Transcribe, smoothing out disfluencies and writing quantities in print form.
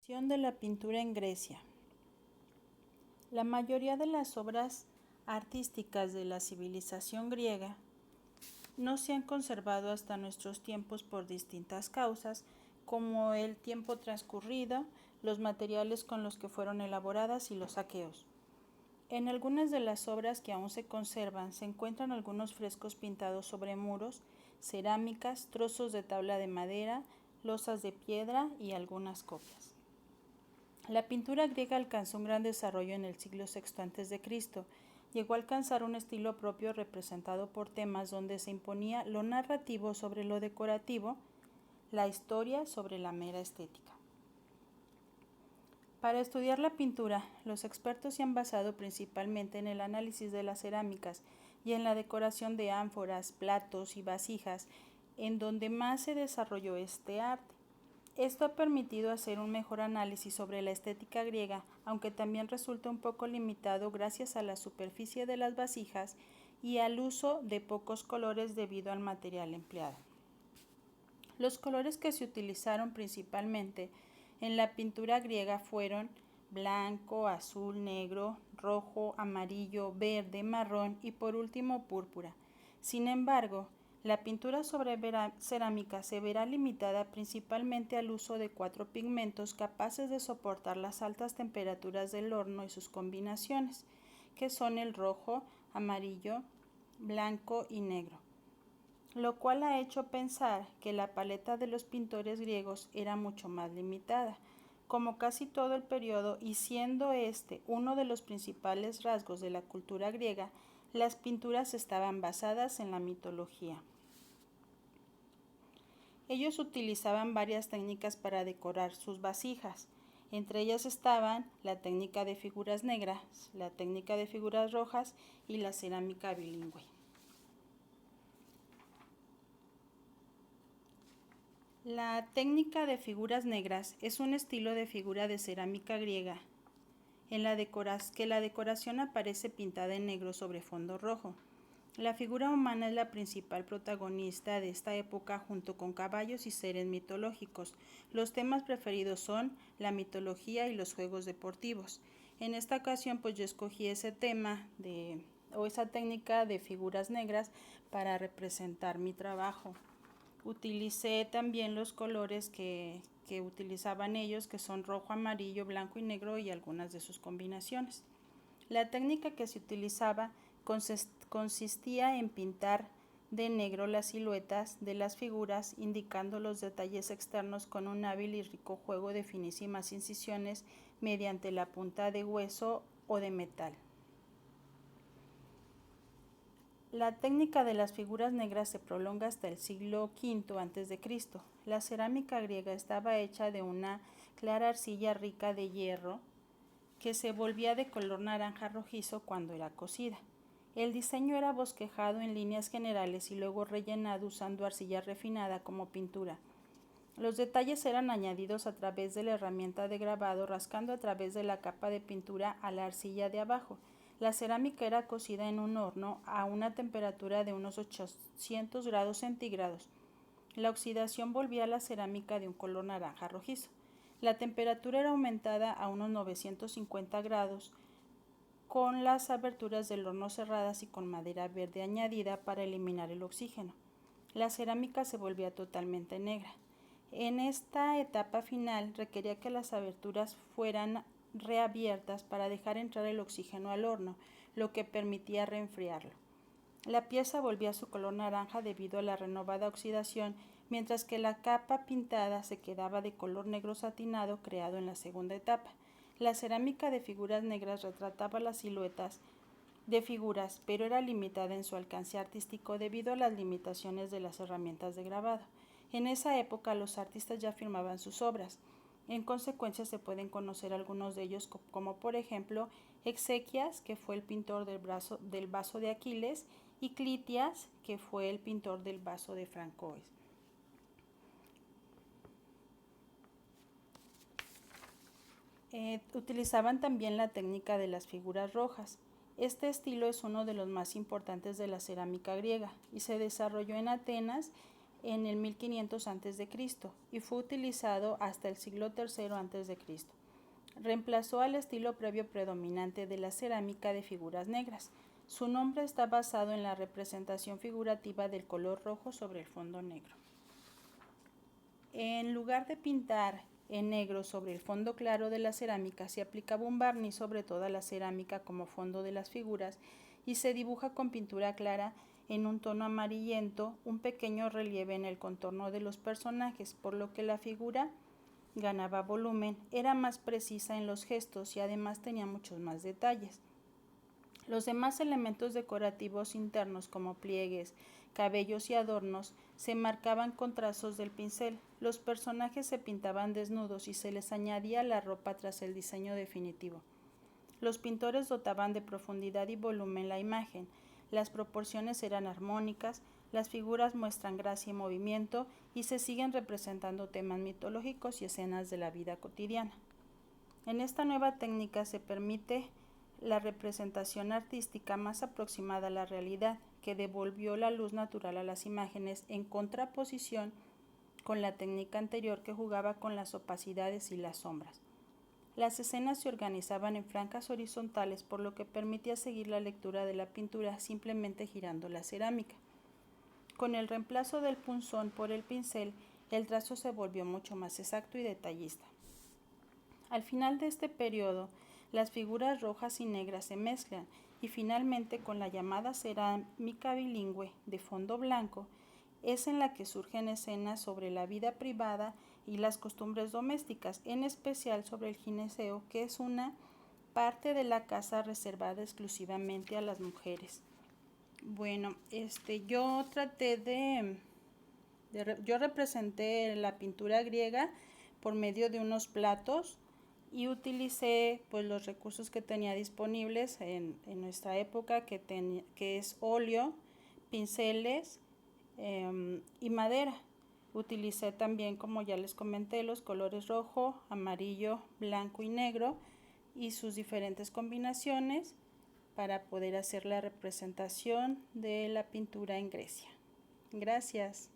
De la pintura en Grecia. La mayoría de las obras artísticas de la civilización griega no se han conservado hasta nuestros tiempos por distintas causas, como el tiempo transcurrido, los materiales con los que fueron elaboradas y los saqueos. En algunas de las obras que aún se conservan se encuentran algunos frescos pintados sobre muros, cerámicas, trozos de tabla de madera, losas de piedra y algunas copias. La pintura griega alcanzó un gran desarrollo en el siglo VI a.C. Llegó a alcanzar un estilo propio representado por temas donde se imponía lo narrativo sobre lo decorativo, la historia sobre la mera estética. Para estudiar la pintura, los expertos se han basado principalmente en el análisis de las cerámicas y en la decoración de ánforas, platos y vasijas, en donde más se desarrolló este arte. Esto ha permitido hacer un mejor análisis sobre la estética griega, aunque también resulta un poco limitado gracias a la superficie de las vasijas y al uso de pocos colores debido al material empleado. Los colores que se utilizaron principalmente en la pintura griega fueron blanco, azul, negro, rojo, amarillo, verde, marrón y por último púrpura. Sin embargo, la pintura sobre cerámica se verá limitada principalmente al uso de 4 pigmentos capaces de soportar las altas temperaturas del horno y sus combinaciones, que son el rojo, amarillo, blanco y negro, lo cual ha hecho pensar que la paleta de los pintores griegos era mucho más limitada. Como casi todo el periodo, y siendo este uno de los principales rasgos de la cultura griega, las pinturas estaban basadas en la mitología. Ellos utilizaban varias técnicas para decorar sus vasijas. Entre ellas estaban la técnica de figuras negras, la técnica de figuras rojas y la cerámica bilingüe. La técnica de figuras negras es un estilo de figura de cerámica griega en la que la decoración aparece pintada en negro sobre fondo rojo. La figura humana es la principal protagonista de esta época junto con caballos y seres mitológicos. Los temas preferidos son la mitología y los juegos deportivos. En esta ocasión yo escogí ese tema esa técnica de figuras negras para representar mi trabajo. Utilicé también los colores que utilizaban ellos, que son rojo, amarillo, blanco y negro y algunas de sus combinaciones. La técnica que se utilizaba consistía en pintar de negro las siluetas de las figuras, indicando los detalles externos con un hábil y rico juego de finísimas incisiones mediante la punta de hueso o de metal. La técnica de las figuras negras se prolonga hasta el siglo V a.C. La cerámica griega estaba hecha de una clara arcilla rica de hierro que se volvía de color naranja rojizo cuando era cocida. El diseño era bosquejado en líneas generales y luego rellenado usando arcilla refinada como pintura. Los detalles eran añadidos a través de la herramienta de grabado, rascando a través de la capa de pintura a la arcilla de abajo. La cerámica era cocida en un horno a una temperatura de unos 800 grados centígrados. La oxidación volvía a la cerámica de un color naranja rojizo. La temperatura era aumentada a unos 950 grados con las aberturas del horno cerradas y con madera verde añadida para eliminar el oxígeno. La cerámica se volvía totalmente negra. En esta etapa final requería que las aberturas fueran reabiertas para dejar entrar el oxígeno al horno, lo que permitía reenfriarlo. La pieza volvía a su color naranja debido a la renovada oxidación, mientras que la capa pintada se quedaba de color negro satinado creado en la segunda etapa. La cerámica de figuras negras retrataba las siluetas de figuras, pero era limitada en su alcance artístico debido a las limitaciones de las herramientas de grabado. En esa época los artistas ya firmaban sus obras. En consecuencia se pueden conocer algunos de ellos como por ejemplo Exequias, que fue el pintor del vaso de Aquiles, y Clitias, que fue el pintor del vaso de Francois. Utilizaban también la técnica de las figuras rojas. Este estilo es uno de los más importantes de la cerámica griega y se desarrolló en Atenas en el 1500 a.C. y fue utilizado hasta el siglo III a.C. Reemplazó al estilo previo predominante de la cerámica de figuras negras. Su nombre está basado en la representación figurativa del color rojo sobre el fondo negro. En lugar de pintar en negro sobre el fondo claro de la cerámica, se aplicaba un barniz sobre toda la cerámica como fondo de las figuras y se dibuja con pintura clara en un tono amarillento un pequeño relieve en el contorno de los personajes, por lo que la figura ganaba volumen, era más precisa en los gestos y además tenía muchos más detalles. Los demás elementos decorativos internos como pliegues, cabellos y adornos se marcaban con trazos del pincel. Los personajes se pintaban desnudos y se les añadía la ropa tras el diseño definitivo. Los pintores dotaban de profundidad y volumen la imagen. Las proporciones eran armónicas, las figuras muestran gracia y movimiento y se siguen representando temas mitológicos y escenas de la vida cotidiana. En esta nueva técnica se permite la representación artística más aproximada a la realidad, que devolvió la luz natural a las imágenes en contraposición con la técnica anterior que jugaba con las opacidades y las sombras. Las escenas se organizaban en franjas horizontales, por lo que permitía seguir la lectura de la pintura simplemente girando la cerámica. Con el reemplazo del punzón por el pincel, el trazo se volvió mucho más exacto y detallista. Al final de este periodo, las figuras rojas y negras se mezclan y finalmente con la llamada cerámica bilingüe de fondo blanco es en la que surgen escenas sobre la vida privada y las costumbres domésticas, en especial sobre el gineceo, que es una parte de la casa reservada exclusivamente a las mujeres. Bueno, yo representé la pintura griega por medio de unos platos y utilicé pues los recursos que tenía disponibles en nuestra época, que es óleo, pinceles y madera. Utilicé también, como ya les comenté, los colores rojo, amarillo, blanco y negro y sus diferentes combinaciones para poder hacer la representación de la pintura en Grecia. Gracias.